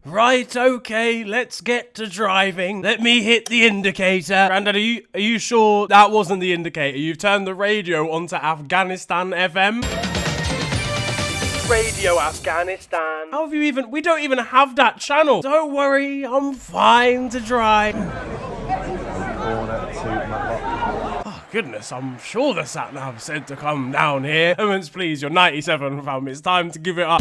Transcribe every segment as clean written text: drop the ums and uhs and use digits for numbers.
Right, okay, let's get to driving. Let me hit the indicator. Grandad, are you sure that wasn't the indicator? You've turned the radio onto Afghanistan FM? Radio Afghanistan. How have you even... We don't even have that channel. Don't worry, I'm fine to drive. Oh, goodness, I'm sure the sat-nav said to come down here. Heavens, please, you're 97, fam. It's time to give it up.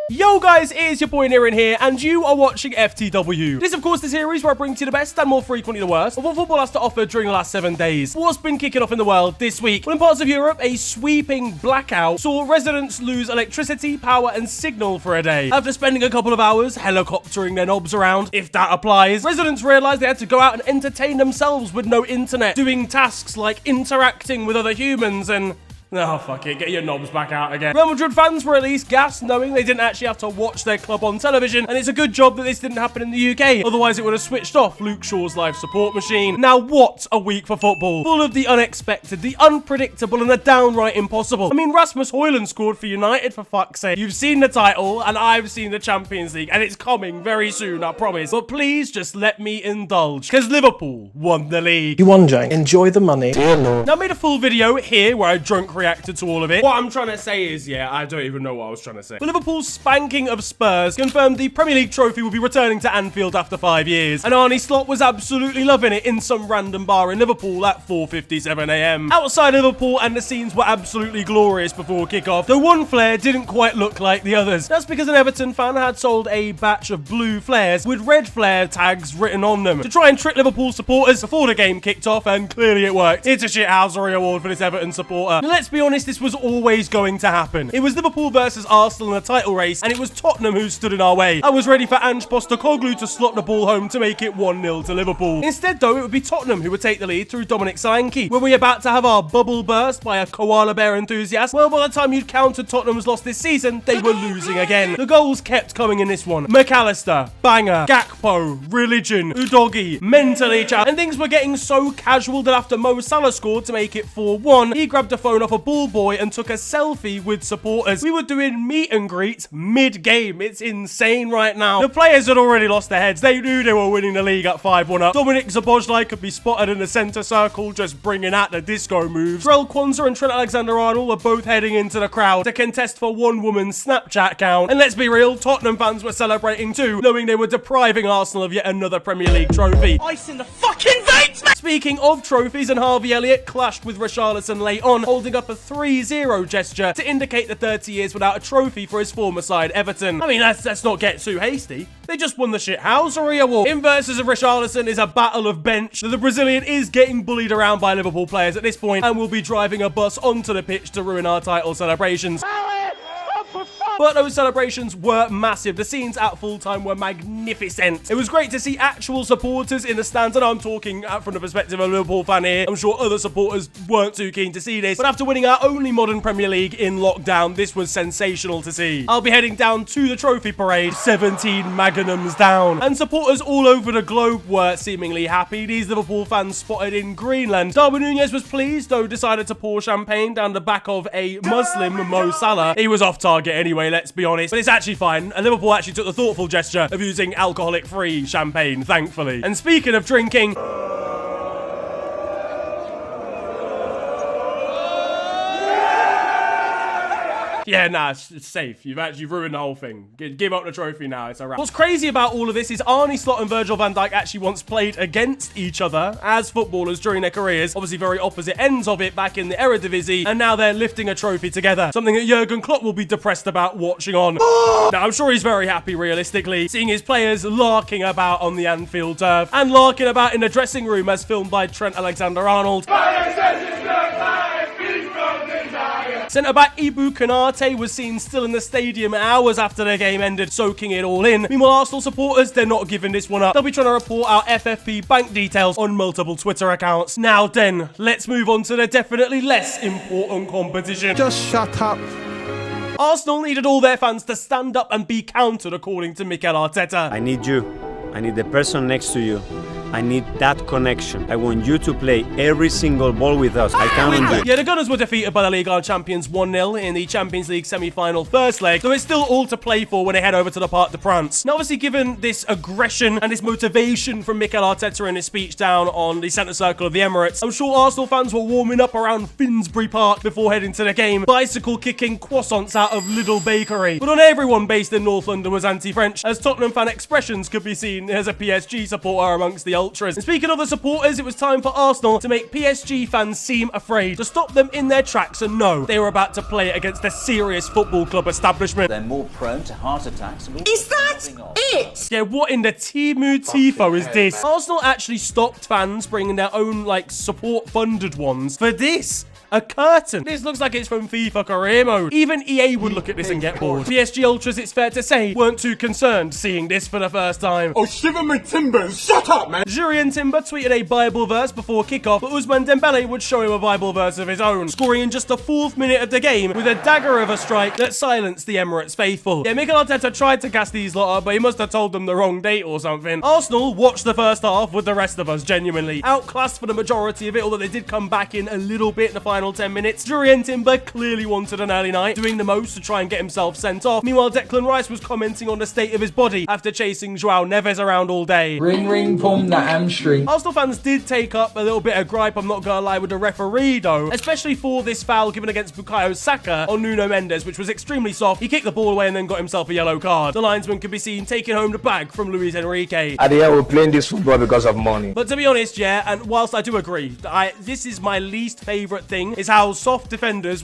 Yo guys, it is your boy Nirin here, and you are watching FTW. This, of course, the series where I bring to you the best and more frequently the worst of what football has to offer during the last 7 days. What's been kicking off in the world this week? Well, in parts of Europe, a sweeping blackout saw residents lose electricity, power, and signal for a day. After spending a couple of hours helicoptering their knobs around, if that applies, residents realized they had to go out and entertain themselves with no internet, doing tasks like interacting with other humans and... Oh, fuck it. Get your knobs back out again. Real Madrid fans were at least gassed knowing they didn't actually have to watch their club on television, and it's a good job that this didn't happen in the UK. Otherwise, it would have switched off Luke Shaw's life support machine. Now, what a week for football. Full of the unexpected, the unpredictable, and the downright impossible. I mean, Rasmus Højlund scored for United, for fuck's sake. You've seen the title, and I've seen the Champions League, and it's coming very soon, I promise. But please, just let me indulge, because Liverpool won the league. You won, Jane. Enjoy the money. Dear Lord. Now, I made a full video here where I drunk reacted to all of it. What I'm trying to say is, yeah, I don't even know what I was trying to say. But Liverpool's spanking of Spurs confirmed the Premier League trophy will be returning to Anfield after 5 years. And Arne Slot was absolutely loving it in some random bar in Liverpool at 4:57 AM. Outside Liverpool, and the scenes were absolutely glorious before kickoff, though one flare didn't quite look like the others. That's because an Everton fan had sold a batch of blue flares with red flare tags written on them to try and trick Liverpool supporters before the game kicked off, and clearly it worked. It's a shithousery award for this Everton supporter. Now, let's be honest, this was always going to happen. It was Liverpool versus Arsenal in a title race, and it was Tottenham who stood in our way. I was ready for Ange Postecoglou to slot the ball home to make it 1-0 to Liverpool. Instead, though, it would be Tottenham who would take the lead through Dominic Solanke. Were we about to have our bubble burst by a koala bear enthusiast? Well, by the time you'd counted Tottenham's loss this season, they were losing again. The goals kept coming in this one. McAllister, Banger, Gakpo, Religion, Udogi, mentally chat, and things were getting so casual that after Mo Salah scored to make it 4-1, he grabbed a phone off a ball boy and took a selfie with supporters. We were doing meet and greets mid-game. It's insane right now. The players had already lost their heads. They knew they were winning the league at 5-1 up. Dominic Szoboszlai could be spotted in the centre circle just bringing out the disco moves. Trell Kwanzaa and Trent Alexander-Arnold were both heading into the crowd to contest for one woman's Snapchat account. And let's be real, Tottenham fans were celebrating too, knowing they were depriving Arsenal of yet another Premier League trophy. Ice in the fucking veins, man! Speaking of trophies, and Harvey Elliott clashed with Richarlison late on, holding up a 3-0 gesture to indicate the 30 years without a trophy for his former side, Everton. I mean, let's not get too hasty. They just won the shithousery award. In versus of Richarlison is a battle of bench. The Brazilian is getting bullied around by Liverpool players at this point and will be driving a bus onto the pitch to ruin our title celebrations. But those celebrations were massive. The scenes at full time were magnificent. It was great to see actual supporters in the stands, and I'm talking from the perspective of a Liverpool fan here. I'm sure other supporters weren't too keen to see this, but after winning our only modern Premier League in lockdown, this was sensational to see. I'll be heading down to the trophy parade, 17 Magnums down, and supporters all over the globe were seemingly happy. These Liverpool fans spotted in Greenland. Darwin Núñez was pleased, though decided to pour champagne down the back of a Muslim Mo Salah. He was off target anyway, let's be honest, but it's actually fine. And Liverpool actually took the thoughtful gesture of using alcoholic-free champagne, thankfully. And speaking of drinking... Yeah, nah, it's safe. You've actually ruined the whole thing. Give up the trophy now. It's a wrap. What's crazy about all of this is Arne Slot and Virgil van Dijk actually once played against each other as footballers during their careers. Obviously very opposite ends of it back in the Eredivisie, and now they're lifting a trophy together. Something that Jurgen Klopp will be depressed about watching on. Now, I'm sure he's very happy, realistically, seeing his players larking about on the Anfield turf and larking about in the dressing room as filmed by Trent Alexander-Arnold. Centre-back Ibu Konate was seen still in the stadium hours after the game ended, soaking it all in. Meanwhile, Arsenal supporters, they're not giving this one up. They'll be trying to report our FFP bank details on multiple Twitter accounts. Now then, let's move on to the definitely less important competition. Just shut up. Arsenal needed all their fans to stand up and be counted, according to Mikel Arteta. I need you. I need the person next to you. I need that connection. I want you to play every single ball with us. I count on you. Yeah, the Gunners were defeated by the Liga champions 1-0 in the Champions League semi-final first leg, so it's still all to play for when they head over to the Parc des Princes. Now, obviously, given this aggression and this motivation from Mikel Arteta in his speech down on the centre circle of the Emirates, I'm sure Arsenal fans were warming up around Finsbury Park before heading to the game, bicycle-kicking croissants out of Lidl Bakery. But not everyone based in North London was anti-French, as Tottenham fan expressions could be seen as a PSG supporter amongst the ultras. And speaking of the supporters, it was time for Arsenal to make PSG fans seem afraid, to stop them in their tracks and know they were about to play against a serious football club establishment. They're more prone to heart attacks. Is that it? Yeah, what in the Timu Tifo is this? Arsenal actually stopped fans bringing their own, like, support-funded ones for this. A curtain. This looks like it's from FIFA career mode. Even EA would look at this and get bored. PSG Ultras, it's fair to say, weren't too concerned seeing this for the first time. Oh, shiver my timbers, shut up, man! Jurien Timber tweeted a Bible verse before kickoff, but Ousmane Dembele would show him a Bible verse of his own, scoring in just the 4th minute of the game with a dagger of a strike that silenced the Emirates faithful. Yeah, Mikel Arteta tried to cast these lot up, but he must have told them the wrong date or something. Arsenal watched the first half with the rest of us, genuinely. Outclassed for the majority of it, although they did come back in a little bit in the final 10 minutes. Jurien Timber clearly wanted an early night, doing the most to try and get himself sent off. Meanwhile, Declan Rice was commenting on the state of his body after chasing Joao Neves around all day. Ring, ring, boom, that hamstring. Arsenal fans did take up a little bit of gripe, I'm not gonna lie, with the referee though, especially for this foul given against Bukayo Saka on Nuno Mendes, which was extremely soft. He kicked the ball away and then got himself a yellow card. The linesman could be seen taking home the bag from Luis Enrique. At the end, we're playing this football because of money. But to be honest, yeah, and whilst I do agree, this is my least favourite thing, is how soft defenders,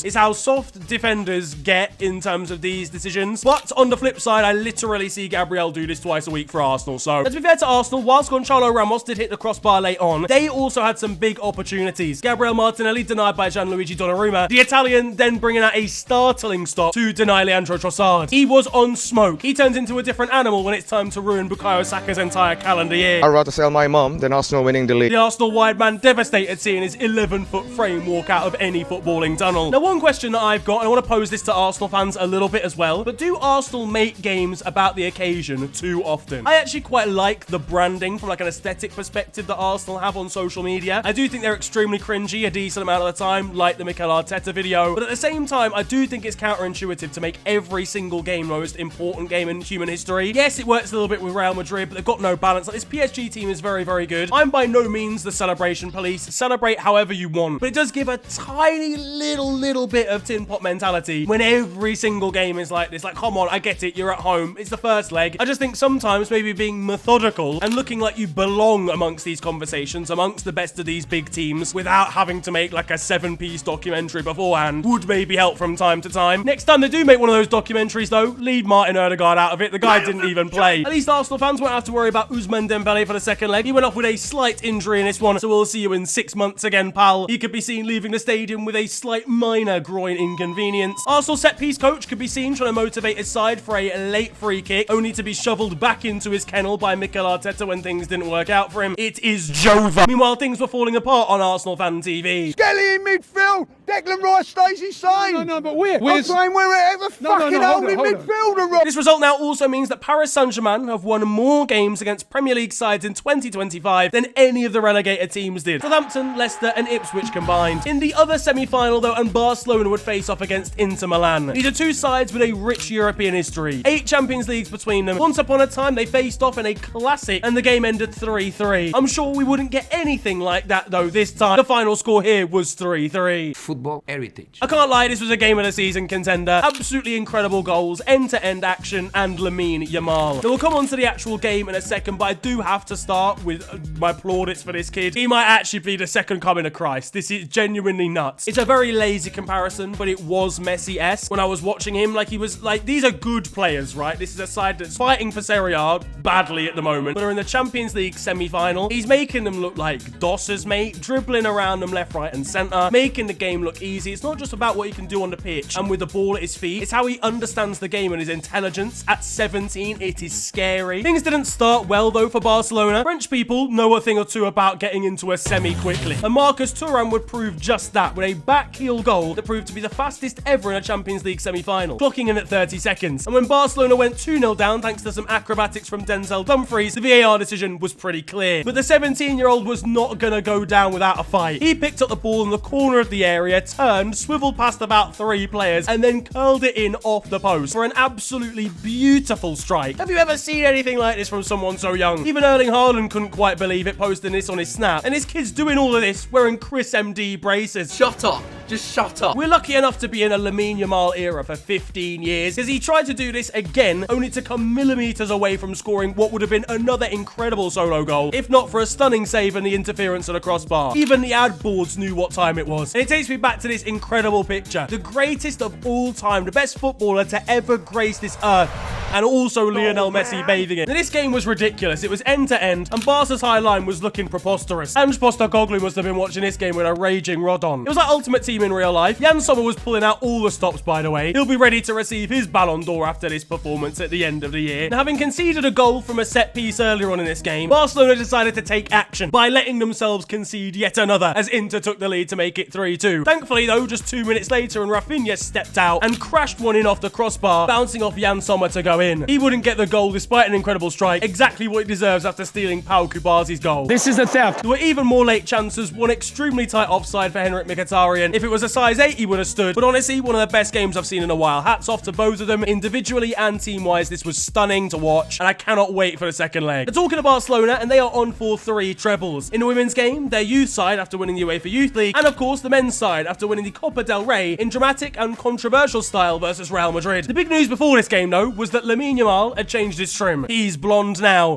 is how soft defenders get in terms of these decisions. But on the flip side, I literally see Gabriel do this twice a week for Arsenal. So let's be fair to Arsenal, whilst Gonçalo Ramos did hit the crossbar late on, they also had some big opportunities. Gabriel Martinelli denied by Gianluigi Donnarumma. The Italian then bringing out a startling stop to deny Leandro Trossard. He was on smoke. He turns into a different animal when it's time to ruin Bukayo Saka's entire calendar year. I'd rather sell my mum than Arsenal winning the league. The Arsenal wide man devastated seeing his 11-foot frame walk out of any footballing tunnel. Now, one question that I've got, and I want to pose this to Arsenal fans a little bit as well, but do Arsenal make games about the occasion too often? I actually quite like the branding from like an aesthetic perspective that Arsenal have on social media. I do think they're extremely cringy a decent amount of the time, like the Mikel Arteta video, but at the same time, I do think it's counterintuitive to make every single game the most important game in human history. Yes, it works a little bit with Real Madrid, but they've got no balance. Like, this PSG team is very, very good. I'm by no means the celebration police. Celebrate however you want, but it does give a tiny little bit of tin pot mentality when every single game is like this. Like, come on, I get it, you're at home, it's the first leg. I just think sometimes maybe being methodical and looking like you belong amongst these conversations, amongst the best of these big teams, without having to make like a 7-piece documentary beforehand, would maybe help from time to time. Next time they do make one of those documentaries though, leave Martin Odegaard out of it. The guy didn't even play. At least Arsenal fans won't have to worry about Ousmane Dembele for the second leg. He went off with a slight injury in this one, so we'll see you in 6 months again, pal. He could be seen leaving the stadium with a slight minor groin inconvenience. Arsenal set-piece coach could be seen trying to motivate his side for a late free kick, only to be shoveled back into his kennel by Mikel Arteta when things didn't work out for him. It is Jova. Meanwhile, things were falling apart on Arsenal fan TV. Skelly in midfield, Declan Rice stays insane. No, but we're playing wherever fucking holding midfielder. This result now also means that Paris Saint-Germain have won more games against Premier League sides in 2025 than any of the relegated teams did. Southampton, Leicester and Ipswich combined. In the other semi-final though, and Barcelona would face off against Inter Milan. These are two sides with a rich European history. 8 Champions Leagues between them. Once upon a time, they faced off in a classic and the game ended 3-3. I'm sure we wouldn't get anything like that though this time. The final score here was 3-3. Football heritage. I can't lie, this was a game of the season contender. Absolutely incredible goals, end-to-end action, and Lamine Yamal. Now we'll come on to the actual game in a second, but I do have to start with my plaudits for this kid. He might actually be the second coming of Christ. This is genuinely nuts. It's a very lazy comparison, but it was Messi-esque when I was watching him. Like, he was like, these are good players, right? This is a side that's fighting for Serie A badly at the moment, but are in the Champions League semi-final. He's making them look like dossers, mate, dribbling around them left, right, and center, making the game game look easy. It's not just about what he can do on the pitch and with the ball at his feet. It's how he understands the game and his intelligence. At 17, it is scary. Things didn't start well, though, for Barcelona. French people know a thing or two about getting into a semi quickly. And Marcus Thuram would prove just that with a back-heel goal that proved to be the fastest ever in a Champions League semi-final, clocking in at 30 seconds. And when Barcelona went 2-0 down thanks to some acrobatics from Denzel Dumfries, the VAR decision was pretty clear. But the 17-year-old was not gonna go down without a fight. He picked up the ball in the corner of the area, turned, swiveled past about 3 players, and then curled it in off the post for an absolutely beautiful strike. Have you ever seen anything like this from someone so young? Even Erling Haaland couldn't quite believe it, posting this on his snap. And his kid's doing all of this wearing Chris MD braces. Shut up. Just shut up. We're lucky enough to be in a Lamine Yamal era for 15 years, because he tried to do this again, only to come millimeters away from scoring what would have been another incredible solo goal, if not for a stunning save and the interference of the crossbar. Even the ad boards knew what time it was. And it takes me back to this incredible picture. The greatest of all time, the best footballer to ever grace this earth, and also Lionel Messi bathing it. Now, this game was ridiculous. It was end to end, and Barca's high line was looking preposterous. Ange Postecoglou must have been watching this game with a raging rod on. It was like Ultimate Team in real life. Jan Sommer was pulling out all the stops, by the way. He'll be ready to receive his Ballon d'Or after this performance at the end of the year. And having conceded a goal from a set piece earlier on in this game, Barcelona decided to take action by letting themselves concede yet another as Inter took the lead to make it 3-2. Thankfully, though, just 2 minutes later, and Rafinha stepped out and crashed one in off the crossbar, bouncing off Jan Sommer to go in. He wouldn't get the goal despite an incredible strike, exactly what he deserves after stealing Pau Cubarsi's goal. This is a theft. There were even more late chances, one extremely tight offside for Henrik Mkhitaryan. If it was a size 8, he would have stood. But honestly, one of the best games I've seen in a while. Hats off to both of them, individually and team-wise. This was stunning to watch, and I cannot wait for the second leg. They're talking to Barcelona, and they are on for 3 trebles. In the women's game, their youth side after winning the UEFA Youth League, and of course the men's side after winning the Copa del Rey in dramatic and controversial style versus Real Madrid. The big news before this game, though, was that Lamine Yamal had changed his trim. He's blonde now.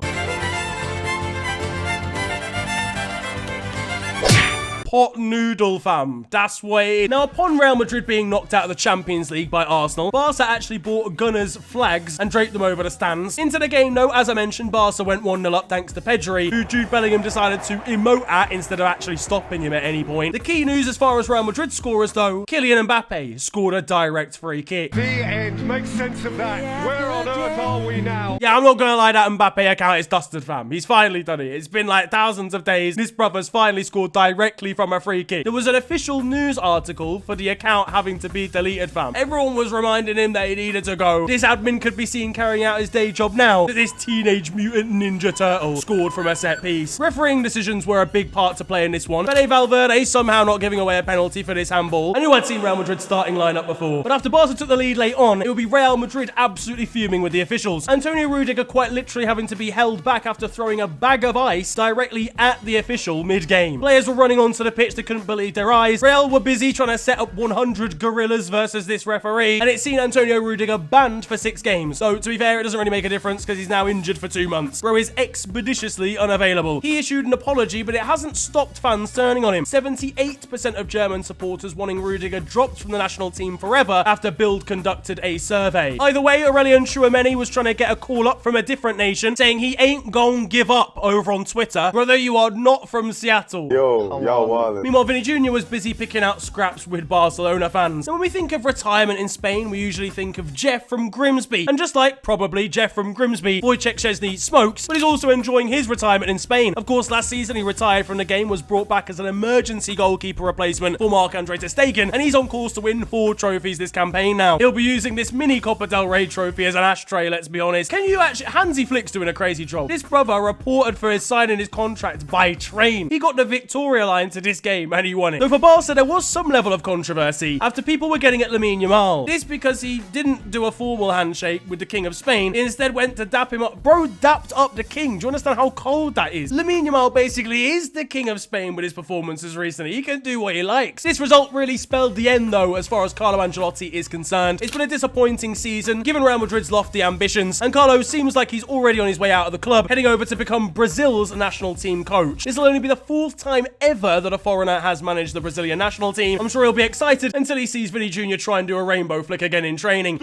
Hot noodle, fam. That's what it is. Now, upon Real Madrid being knocked out of the Champions League by Arsenal, Barca actually bought Gunners' flags and draped them over the stands. Into the game, though, as I mentioned, Barca went 1-0 up thanks to Pedri, who Jude Bellingham decided to emote at instead of actually stopping him at any point. The key news as far as Real Madrid scorers, though, Kylian Mbappe scored a direct free kick. The end. Make sense of that. Where on earth are we now? Yeah, I'm not gonna lie, that Mbappe account is dusted, fam. He's finally done it. It's been like thousands of days. This brother's finally scored directly from a free kick. There was an official news article for the account having to be deleted, fam. Everyone was reminding him that he needed to go. This admin could be seen carrying out his day job now that this teenage mutant ninja turtle scored from a set piece. Refereeing decisions were a big part to play in this one. Fede Valverde somehow not giving away a penalty for this handball. I knew I'd seen Real Madrid's starting lineup before, but after Barca took the lead late on, it would be Real Madrid absolutely fuming with the officials. Antonio Rudiger quite literally having to be held back after throwing a bag of ice directly at the official mid-game. Players were running onto the pitch, they couldn't believe their eyes. Real were busy trying to set up 100 gorillas versus this referee, and it's seen Antonio Rudiger banned for 6 games. So, to be fair, it doesn't really make a difference because he's now injured for 2 months. Bro is expeditiously unavailable. He issued an apology, but it hasn't stopped fans turning on him. 78% of German supporters wanting Rudiger dropped from the national team forever after Bild conducted a survey. Either way, Aurelien Chouameni was trying to get a call up from a different nation, saying he ain't gon' give up over on Twitter. Brother, you are not from Seattle. Yo, y'all wildin'. Meanwhile, Vinny Jr. was busy picking out scraps with Barcelona fans. Now, when we think of retirement in Spain, we usually think of Jeff from Grimsby. And just like probably Jeff from Grimsby, Wojciech Szczesny smokes, but he's also enjoying his retirement in Spain. Of course, last season he retired from the game, was brought back as an emergency goalkeeper replacement for Marc-Andre ter Stegen, and he's on course to win 4 trophies this campaign now. He'll be using this mini Copa del Rey trophy as an ashtray, let's be honest. Can you actually... Hansi Flick's doing a crazy job. This brother reported for his signing his contract by train. He got the Victoria line to this game and he won it. Though for Barca, there was some level of controversy after people were getting at Lamine Yamal. This because he didn't do a formal handshake with the King of Spain, he instead went to dap him up. Bro dapped up the king. Do you understand how cold that is? Lamine Yamal basically is the King of Spain with his performances recently. He can do what he likes. This result really spelled the end, though, as far as Carlo Ancelotti is concerned. It's been a disappointing season, given Real Madrid's lofty ambitions, and Carlo seems like he's already on his way out of the club, heading over to become Brazil's national team coach. This will only be the 4th time ever that a foreigner has managed the Brazilian national team, I'm sure he'll be excited until he sees Vinny Jr. try and do a rainbow flick again in training.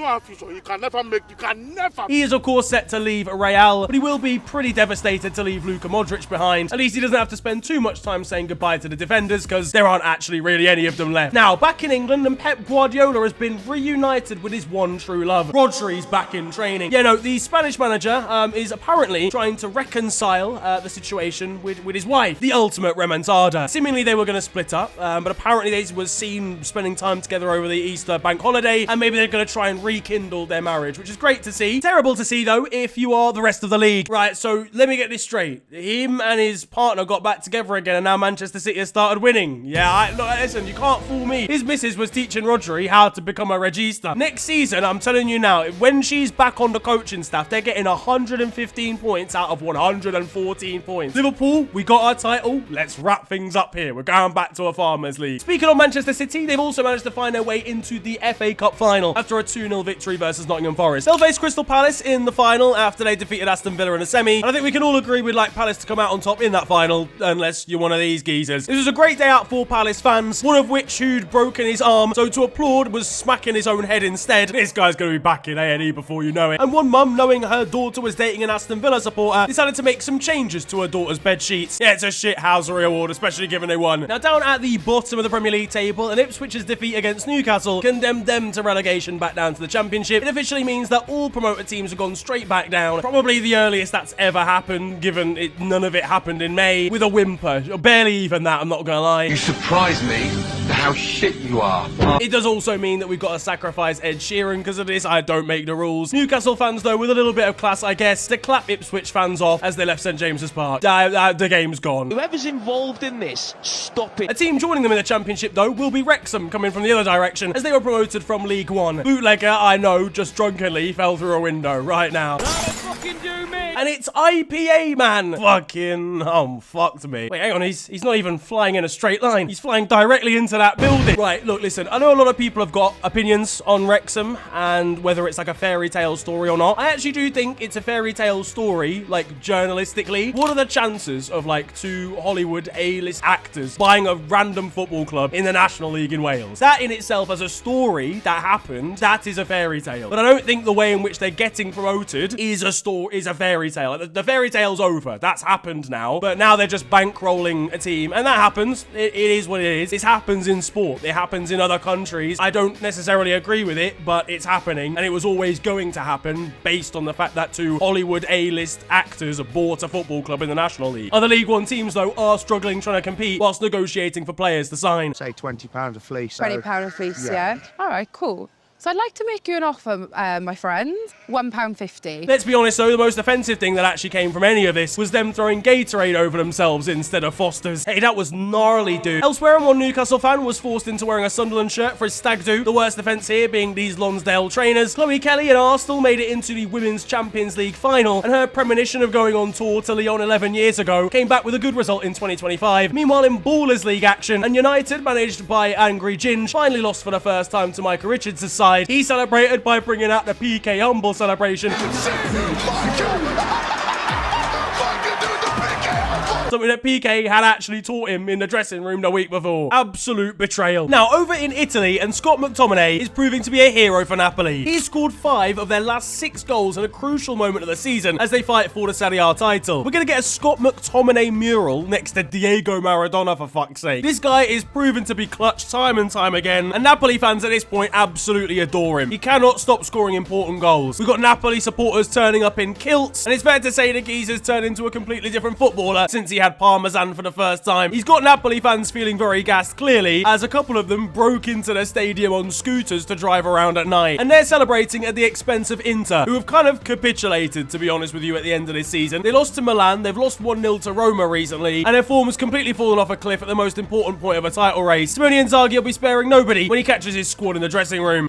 He is of course set to leave Real, but he will be pretty devastated to leave Luka Modric behind. At least he doesn't have to spend too much time saying goodbye to the defenders, because there aren't actually really any of them left. Now, back in England, and Pep Guardiola has been reunited with his one true love. Rodri's back in training. Yeah, no, the Spanish manager is apparently trying to reconcile the situation with his wife, the ultimate remontada. Seemingly they were going to split up, but apparently they were seen spending time together over the Easter bank holiday, and maybe they're going to try and rekindle their marriage, which is great to see. Terrible to see, though, if you are the rest of the league. Right, so let me get this straight. Him and his partner got back together again, and now Manchester City has started winning. Yeah, look, listen, you can't fool me. His missus was teaching Rodri how to become a regista. Next season, I'm telling you now, when she's back on the coaching staff, they're getting 115 points out of 114 points. Liverpool, we got our title. Let's wrap things up here. We're going back to a Farmers League. Speaking of Manchester City, they've also managed to find their way into the FA Cup final after a 2-0 victory versus Nottingham Forest. They'll face Crystal Palace in the final after they defeated Aston Villa in the semi. And I think we can all agree we'd like Palace to come out on top in that final, unless you're one of these geezers. This was a great day out for Palace fans, one of which who'd broken his arm, so to applaud was smacking his own head instead. This guy's going to be back in A&E before you know it. And one mum, knowing her daughter was dating an Aston Villa supporter, decided to make some changes to her daughter's bed sheets. Yeah, it's a shithousery award, especially given they won. Now, down at the bottom of the Premier League table, an Ipswich's defeat against Newcastle condemned them to relegation back down to the Championship. It officially means that all promoted teams have gone straight back down. Probably the earliest that's ever happened, given none of it happened in May, with a whimper. Barely even that, I'm not gonna lie. You surprise me how shit you are. It does also mean that we've got to sacrifice Ed Sheeran because of this. I don't make the rules. Newcastle fans, though, with a little bit of class, I guess, to clap Ipswich fans off as they left St James's Park. The game's gone. Whoever's involved in this, stop it. A team joining them in the Championship, though, will be Wrexham, coming from the other direction, as they were promoted from League One. Bootlegger, I know, just drunkenly fell through a window right now. Fucking do me. And it's IPA, man. Fucking, fucked me. Wait, hang on, he's not even flying in a straight line. He's flying directly into that building. Right, look, listen, I know a lot of people have got opinions on Wrexham and whether it's like a fairy tale story or not. I actually do think it's a fairy tale story, like, journalistically. What are the chances of, like, two Hollywood A-list actors buying a random football club in the National League in Wales? That in itself, as a story that happened, that is a fairy tale. But I don't think the way in which they're getting promoted is a fairy tale. The fairy tale's over. That's happened now. But now they're just bankrolling a team. And that happens. It is what it is. This happens in sport. It happens in other countries. I don't necessarily agree with it, but it's happening. And it was always going to happen based on the fact that two Hollywood A-list actors bought a football club in the National League. Other League One teams, though, are struggling trying to compete whilst negotiating for players to sign. Say £20 a fleece. £20 a fleece, yeah. All right, cool. So I'd like to make you an offer, my friend. £1.50. Let's be honest, though, the most offensive thing that actually came from any of this was them throwing Gatorade over themselves instead of Foster's. Hey, that was gnarly, dude. Elsewhere, one Newcastle fan was forced into wearing a Sunderland shirt for his stag do. The worst offence here being these Lonsdale trainers. Chloe Kelly and Arsenal made it into the Women's Champions League final, and her premonition of going on tour to Lyon 11 years ago came back with a good result in 2025. Meanwhile, in Ballers League action, and United, managed by Angry Ginge, finally lost for the first time to Micah Richards' side. He celebrated by bringing out the PK Humble celebration. Something that PK had actually taught him in the dressing room the week before. Absolute betrayal. Now, over in Italy, and Scott McTominay is proving to be a hero for Napoli. He scored 5 of their last 6 goals in a crucial moment of the season as they fight for the Serie A title. We're going to get a Scott McTominay mural next to Diego Maradona, for fuck's sake. This guy is proven to be clutch time and time again, and Napoli fans at this point absolutely adore him. He cannot stop scoring important goals. We've got Napoli supporters turning up in kilts, and it's fair to say the geezer's turned into a completely different footballer since he had Parmesan for the first time. He's got Napoli fans feeling very gassed, clearly, as a couple of them broke into the stadium on scooters to drive around at night. And they're celebrating at the expense of Inter, who have kind of capitulated, to be honest with you, at the end of this season. They lost to Milan, they've lost 1-0 to Roma recently, and their form's completely fallen off a cliff at the most important point of a title race. Simone Inzaghi will be sparing nobody when he catches his squad in the dressing room.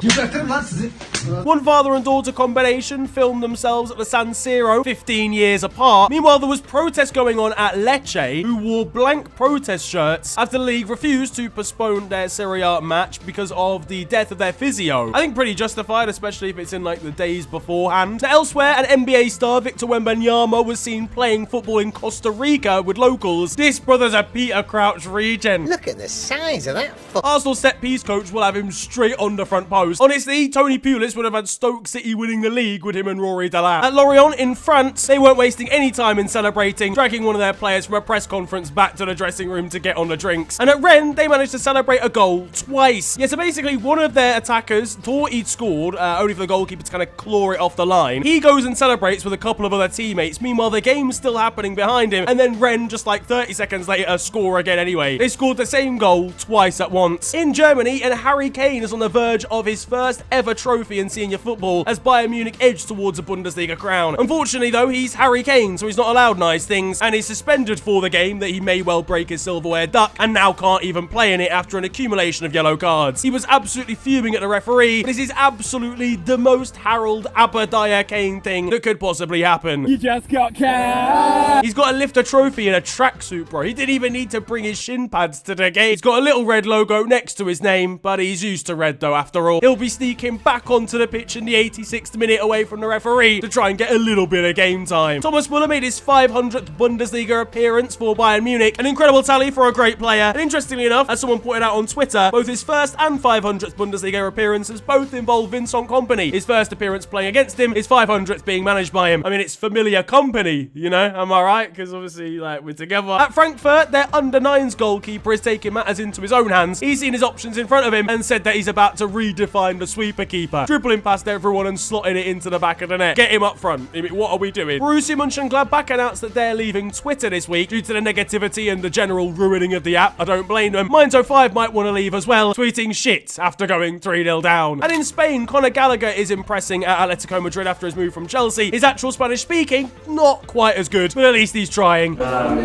One father and daughter combination filmed themselves at the San Siro 15 years apart. Meanwhile, there was protests going on at Lecce Lecce, who wore blank protest shirts after the league refused to postpone their Serie A match because of the death of their physio. I think pretty justified, especially if it's in like the days beforehand. Now, elsewhere, an NBA star, Victor Wembanyama, was seen playing football in Costa Rica with locals. This brother's a Peter Crouch regen. Look at the size of that Arsenal set-piece coach will have him straight on the front post. Honestly, Tony Pulis would have had Stoke City winning the league with him and Rory Delap. At Lorient in France, they weren't wasting any time in celebrating, dragging one of their players from a press conference back to the dressing room to get on the drinks. And at Rennes, they managed to celebrate a goal twice. Yeah, so basically, one of their attackers thought he'd scored, only for the goalkeeper to kind of claw it off the line. He goes and celebrates with a couple of other teammates. Meanwhile, the game's still happening behind him. And then Rennes, just like 30 seconds later, score again anyway. They scored the same goal twice at once. In Germany, and Harry Kane is on the verge of his first ever trophy in senior football as Bayern Munich edge towards a Bundesliga crown. Unfortunately, though, he's Harry Kane, so he's not allowed nice things, and he's suspended for the game that he may well break his silverware duck, and now can't even play in it after an accumulation of yellow cards. He was absolutely fuming at the referee. This is absolutely the most Harold Aberdyer Kane thing that could possibly happen. You just got canned. He's got to lift a trophy in a tracksuit, bro. He didn't even need to bring his shin pads to the game. He's got a little red logo next to his name, but he's used to red though after all. He'll be sneaking back onto the pitch in the 86th minute away from the referee to try and get a little bit of game time. Thomas Müller made his 500th Bundesliga appearance for Bayern Munich. An incredible tally for a great player. And interestingly enough, as someone pointed out on Twitter, both his first and 500th Bundesliga appearances both involve Vincent Kompany. His first appearance playing against him, his 500th being managed by him. I mean, it's familiar company, you know? Am I right? Because obviously, like, we're together. At Frankfurt, their under-9s goalkeeper is taking matters into his own hands. He's seen his options in front of him and said that he's about to redefine the sweeper keeper, dribbling past everyone and slotting it into the back of the net. Get him up front. I mean, what are we doing? Borussia Mönchengladbach announced that they're leaving Twitter this week due to the negativity and the general ruining of the app. I don't blame them. Minds05 might want to leave as well, tweeting shit after going 3-0 down. And in Spain, Conor Gallagher is impressing at Atletico Madrid after his move from Chelsea. His actual Spanish speaking, not quite as good, but at least he's trying. Do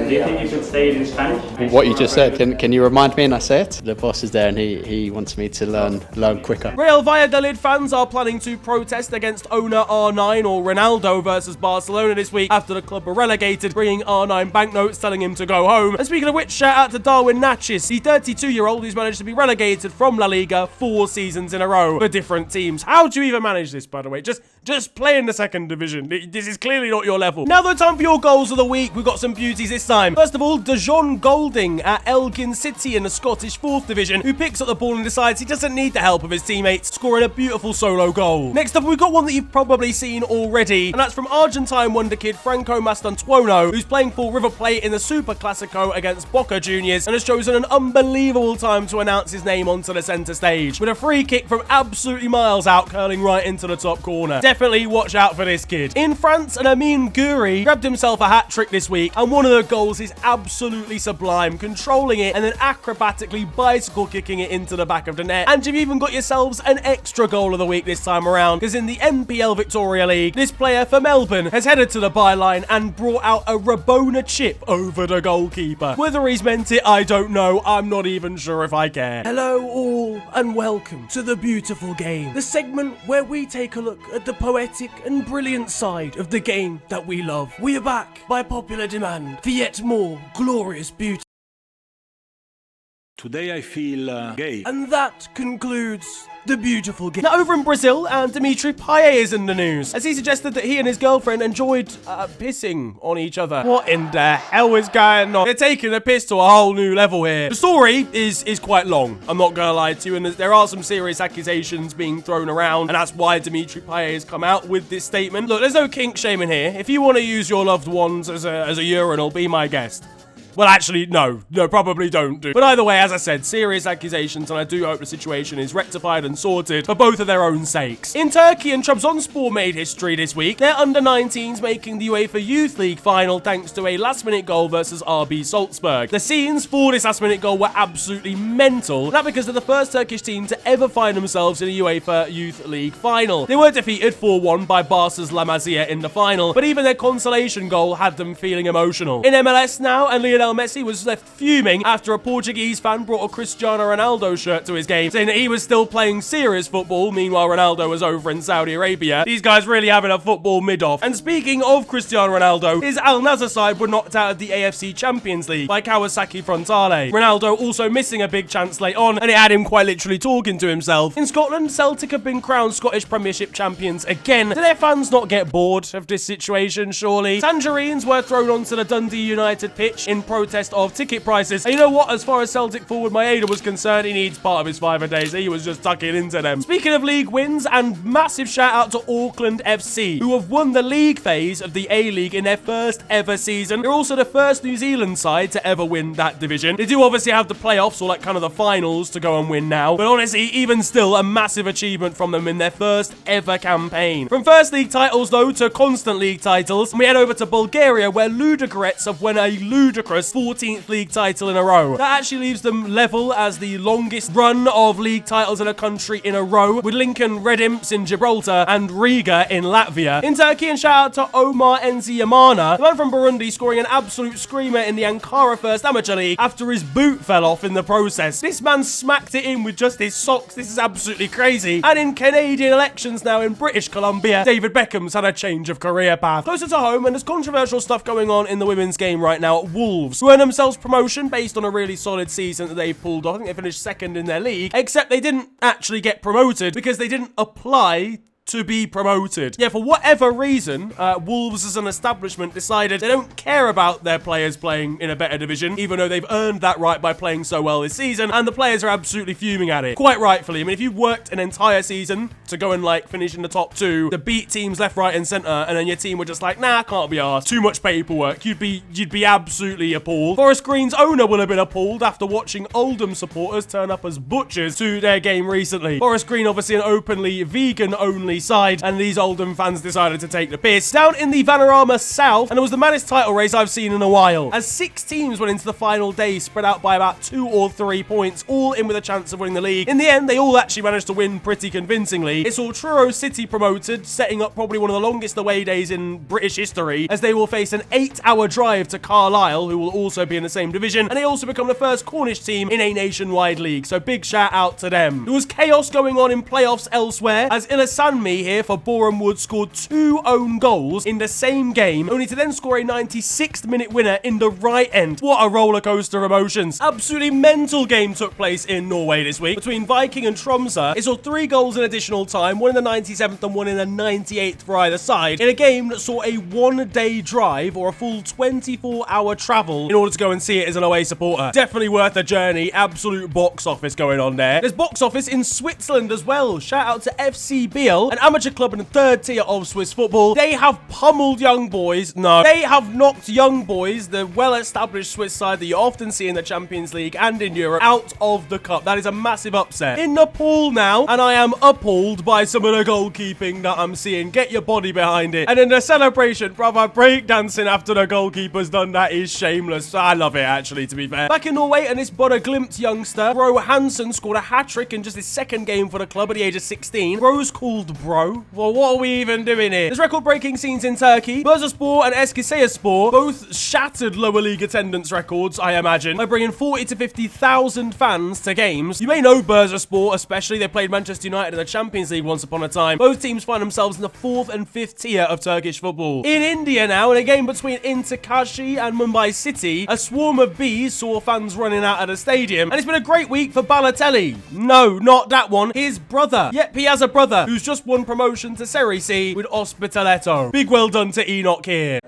you think you should say it in Spanish? What you just said, can you remind me and I say it? The boss is there and he wants me to learn quicker. Real Valladolid fans are planning to protest against owner R9 or Ronaldo versus Barcelona this week after the club were relegated, bringing R9 banknotes telling him to go home. And speaking of which, shout out to Darwin Natchis, the 32-year-old who's managed to be relegated from La Liga 4 seasons in a row for different teams. How do you even manage this, by the way? Just play in the second division. This is clearly not your level. Now, though, time for your goals of the week. We've got some beauties this time. First of all, DeJohn Golding at Elgin City in the Scottish 4th Division, who picks up the ball and decides he doesn't need the help of his teammates, scoring a beautiful solo goal. Next up, we've got one that you've probably seen already, and that's from Argentine wonder kid Franco Mastantuono, who's playing for River Plate in the Super Classico against Boca Juniors, and has chosen an unbelievable time to announce his name onto the centre stage, with a free kick from absolutely miles out curling right into the top corner. Definitely watch out for this kid. In France, an Amin Gouiri grabbed himself a hat-trick this week, and one of the goals is absolutely sublime, controlling it and then acrobatically bicycle kicking it into the back of the net. And you've even got yourselves an extra goal of the week this time around, because in the NPL Victoria League, this player for Melbourne has headed to the byline and brought out a Rabona chip over the goalkeeper. Whether he's meant it, I don't know. I'm not even sure if I care. Hello all, and welcome to The Beautiful Game, the segment where we take a look at the poetic and brilliant side of the game that we love. We are back by popular demand for yet more glorious beauty. Today I feel gay. And that concludes The Beautiful Game. Now, over in Brazil, Dimitri Payet is in the news, as he suggested that he and his girlfriend enjoyed pissing on each other. What in the hell is going on? They're taking the piss to a whole new level here. The story is quite long, I'm not gonna lie to you, and there are some serious accusations being thrown around, and that's why Dimitri Payet has come out with this statement. Look, there's no kink shaming here. If you want to use your loved ones as a urinal, be my guest. Well, actually, no, probably don't do. But either way, as I said, serious accusations, and I do hope the situation is rectified and sorted for both of their own sakes. In Turkey, and Trabzonspor made history this week. Their under-19s making the UEFA Youth League final thanks to a last-minute goal versus RB Salzburg. The scenes for this last-minute goal were absolutely mental, and that because they're the first Turkish team to ever find themselves in a UEFA Youth League final. They were defeated 4-1 by Barca's La Masia in the final, but even their consolation goal had them feeling emotional. In MLS now, and Lionel Lionel Messi was left fuming after a Portuguese fan brought a Cristiano Ronaldo shirt to his game, saying that he was still playing serious football, meanwhile Ronaldo was over in Saudi Arabia. These guys really having a football mid-off. And speaking of Cristiano Ronaldo, his Al Nassr side were knocked out of the AFC Champions League by Kawasaki Frontale. Ronaldo also missing a big chance late on, and it had him quite literally talking to himself. In Scotland, Celtic have been crowned Scottish Premiership champions again. Do their fans not get bored of this situation, surely? Tangerines were thrown onto the Dundee United pitch in protest of ticket prices. And you know what? As far as Celtic forward Maeda was concerned, he needs part of his 5 a day, so he was just tucking into them. Speaking of league wins, and massive shout out to Auckland FC, who have won the league phase of the A-League in their first ever season. They're also the first New Zealand side to ever win that division. They do obviously have the playoffs, or like kind of the finals, to go and win now. But honestly, even still, a massive achievement from them in their first ever campaign. From first league titles, though, to constant league titles, and we head over to Bulgaria, where Ludogorets have won a ludicrous 14th league title in a row. That actually leaves them level as the longest run of league titles in a country in a row, with Lincoln Red Imps in Gibraltar and Riga in Latvia. In Turkey, and shout out to Omar Enziyamana, the man from Burundi, scoring an absolute screamer in the Ankara First Amateur League after his boot fell off in the process. This man smacked it in with just his socks. This is absolutely crazy. And in Canadian elections now in British Columbia, David Beckham's had a change of career path. Closer to home, and there's controversial stuff going on in the women's game right now at Wolves, who earned themselves promotion based on a really solid season that they pulled off. I think they finished second in their league, except they didn't actually get promoted because they didn't apply to be promoted. Yeah, for whatever reason, Wolves as an establishment decided they don't care about their players playing in a better division, even though they've earned that right by playing so well this season, and the players are absolutely fuming at it. Quite rightfully. I mean, if you've worked an entire season to go and, like, finish in the top 2, to beat teams left, right, and centre, and then your team were just like, nah, can't be arsed. Too much paperwork. You'd be absolutely appalled. Forest Green's owner will have been appalled after watching Oldham supporters turn up as butchers to their game recently. Forest Green, obviously an openly vegan-only side, and these Oldham fans decided to take the piss. Down in the Vanarama South, and it was the maddest title race I've seen in a while, as 6 teams went into the final day, spread out by about 2 or 3 points, all in with a chance of winning the league. In the end, they all actually managed to win pretty convincingly. It saw Truro City promoted, setting up probably one of the longest away days in British history, as they will face an 8-hour drive to Carlisle, who will also be in the same division, and they also become the first Cornish team in a nationwide league, so big shout out to them. There was chaos going on in playoffs elsewhere, as Ilasanmi here for Boreham Wood scored 2 own goals in the same game, only to then score a 96th minute winner in the right end. What a roller coaster of emotions. Absolutely mental game took place in Norway this week between Viking and Tromsø. It saw 3 goals in additional time, one in the 97th and one in the 98th for either side, in a game that saw a 1-day drive or a full 24-hour travel in order to go and see it as an away supporter. Definitely worth a journey. Absolute box office going on there. There's box office in Switzerland as well. Shout out to FC Biel, an amateur club in the 3rd tier of Swiss football. They have pummeled Young Boys. No, they have knocked Young Boys, the well-established Swiss side that you often see in the Champions League and in Europe, out of the cup. That is a massive upset. In Nepal now, and I am appalled by some of the goalkeeping that I'm seeing. Get your body behind it. And in the celebration, brother, breakdancing after the goalkeeper's done that is shameless. I love it, actually, to be fair. Back in Norway, and this Bodø Glimt youngster, Bro Hansen, scored a hat-trick in just his 2nd game for the club at the age of 16. Bro's called Bro. Well, what are we even doing here? There's record-breaking scenes in Turkey. Bursaspor and Eskişehirspor both shattered lower league attendance records, I imagine, by bringing 40 to 50,000 fans to games. You may know Bursaspor, especially. They played Manchester United in the Champions League once upon a time. Both teams find themselves in the 4th and 5th tier of Turkish football. In India now, in a game between Inter-Kashi and Mumbai City, a swarm of bees saw fans running out of the stadium, and it's been a great week for Balotelli. No, not that one. His brother. Yep, he has a brother who's just won promotion to Serie C with Ospitaletto. Big well done to Enoch here.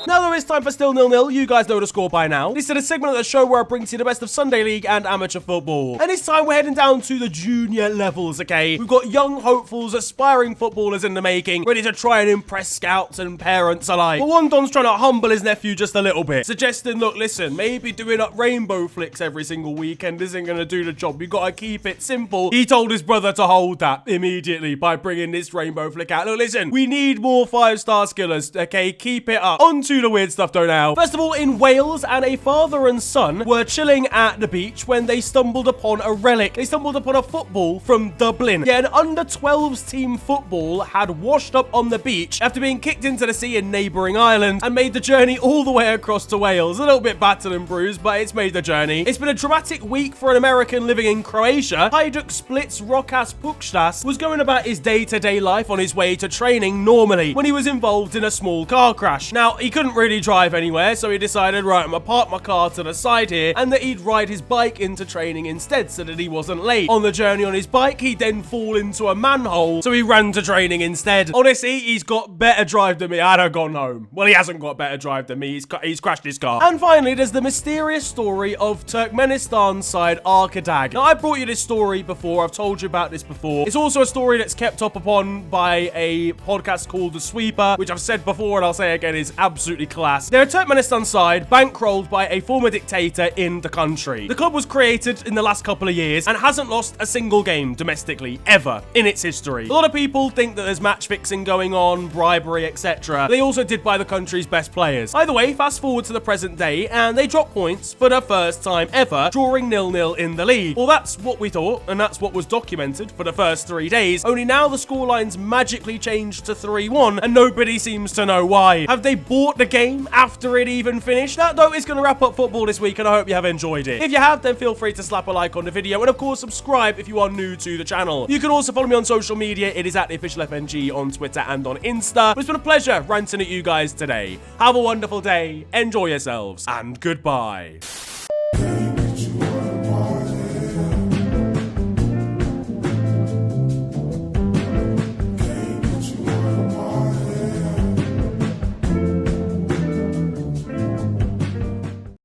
Now that it's time for Still 0-0, you guys know the score by now. This is a segment of the show where I bring to you the best of Sunday League and amateur football. And this time we're heading down to the junior levels, okay? We've got young hopefuls, aspiring footballers in the making, ready to try and impress scouts and parents alike. But one Don's trying to humble his nephew just a little bit, suggesting, look, listen, maybe doing up rainbow flicks every single weekend isn't going to do the job. You got to keep it simple. He told his brother to hold that immediately by bringing this rainbow flick out. Look, listen, we need more 5-star skillers, okay? Keep it up. On to the weird weird stuff though now. First of all, in Wales, and a father and son were chilling at the beach when they stumbled upon a relic. They stumbled upon a football from Dublin. Yeah, an under-12s team football had washed up on the beach after being kicked into the sea in neighbouring Ireland and made the journey all the way across to Wales. A little bit battered and bruised, but it's made the journey. It's been a dramatic week for an American living in Croatia. Hajduk Split's Rokas Pukstas was going about his day-to-day life on his way to training normally when he was involved in a small car crash. Now, he couldn't really drive anywhere, so he decided, right, I'm gonna park my car to the side here, and that he'd ride his bike into training instead so that he wasn't late. On the journey on his bike, he'd then fall into a manhole, so he ran to training instead. Honestly, he's got better drive than me. I'd have gone home. Well, he hasn't got better drive than me. He's crashed his car. And finally, there's the mysterious story of Turkmenistan's side Arkadag. Now, I brought you this story before. I've told you about this before. It's also a story that's kept up upon by a podcast called The Sweeper, which I've said before and I'll say again is absolutely class. They're a Turkmenistan side bankrolled by a former dictator in the country. The club was created in the last couple of years and hasn't lost a single game domestically ever in its history. A lot of people think that there's match fixing going on, bribery, etc. They also did buy the country's best players. Either way, fast forward to the present day and they dropped points for the first time ever, drawing 0-0 in the league. Well, that's what we thought, and that's what was documented for the first 3 days. Only now the scorelines magically changed to 3-1, and nobody seems to know why. Have they bought the game after it even finished? That, though, is going to wrap up football this week, and I hope you have enjoyed it. If you have, then feel free to slap a like on the video, and of course, subscribe if you are new to the channel. You can also follow me on social media. It is at @theofficialfng on Twitter and on Insta. But it's been a pleasure ranting at you guys today. Have a wonderful day, enjoy yourselves, and goodbye.